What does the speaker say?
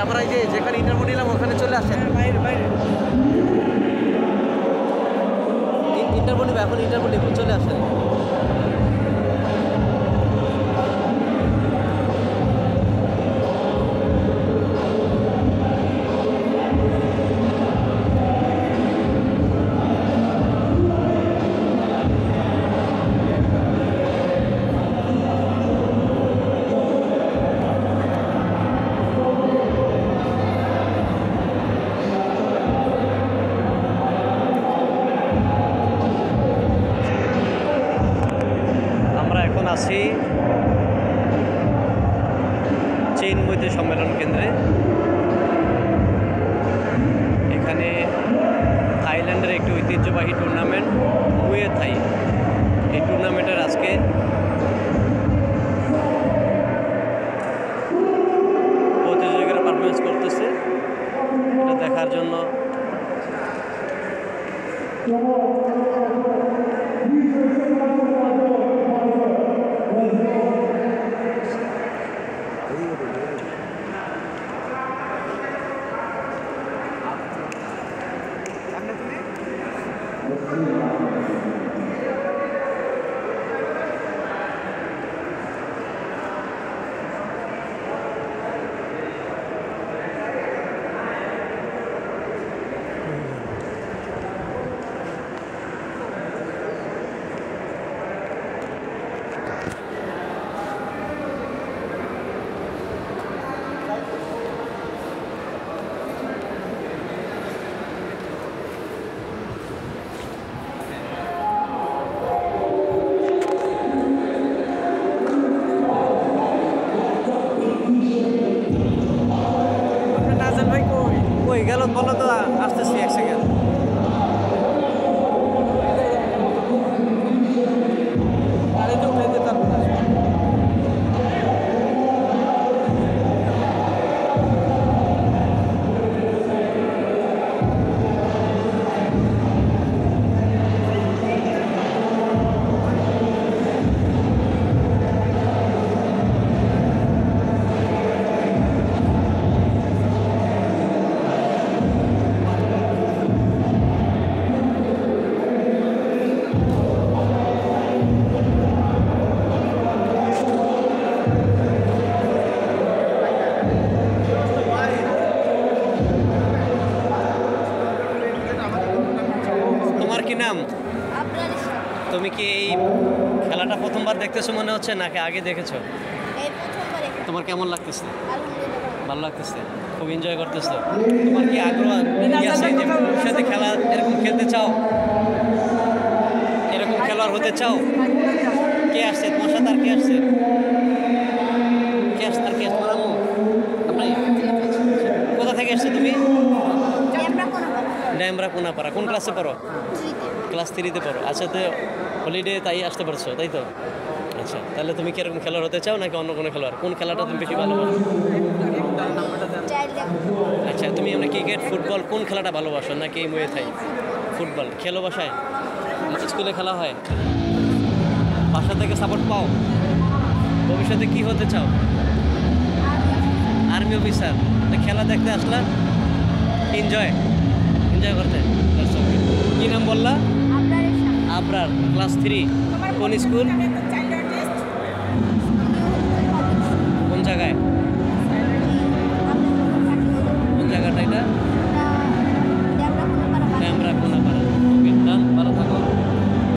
আমরা এই যে যেখানে ইন্টারভিউ নিলাম ওখানে চলে আসেন। বাইরে বাইরে ইন্টারভিউ নিব, এখন ইন্টারভিউ নিব, চলে আসেন। আছি চিনমৈত্রী সম্মেলন কেন্দ্রে। এখানে থাইল্যান্ডের একটি ঐতিহ্যবাহী টুর্নামেন্ট মুয়ে থাই, এই টুর্নামেন্টের আজকে প্রতিযোগীরা পারফরমেন্স করতেছে, এটা দেখার জন্য গেল বলো তো, আসতেছি এক সেকেন্ড। গাড়িতে উঠে যেতে পারবো না। কি নাম? তুমি কি এই খেলাটা প্রথমবার দেখতেছো মনে হচ্ছে নাকি আগে দেখেছো? তোমার কেমন লাগতেছে? ভালো লাগতেছে, খুব এনজয় করতেছো। তোমার কি আগ্রহ আছে যে ভবিষ্যতে খেলা এরকম খেলতে চাও, এরকম খেলোয়াড় হতে চাও? কে আসছে তোমার সাথে? আর কে আসছে? কে আসছে? আর কে আসছে? তোমার আম্মু? আপনি কোথা থেকে এসছো তুমি? ড্যামরা কোনাপাড়া। কোন ক্লাসে পড়ো? ক্লাস 3-তে পড়ো। আচ্ছা, তো হলিডে তাই আসতে পারছো, তাই তো? আচ্ছা, তাহলে তুমি কিরকম খেলোয়াড় হতে চাও নাকি অন্য কোনো খেলোয়াড়? কোন খেলাটা তুমি বেশি ভালোবাসো? আচ্ছা, তুমি আমরা ক্রিকেট, ফুটবল কোন খেলাটা ভালোবাসো নাকি এই মুয়ে থাই? ফুটবল খেলো বাসায়? স্কুলে খেলা হয়? বাসা থেকে সাপোর্ট পাও? ভবিষ্যতে কি হতে চাও? Army officer. খেলা দেখতে আসলা, এনজয় করতে। কি নাম বললা? আবরার। ক্লাস 3। কোন স্কুল?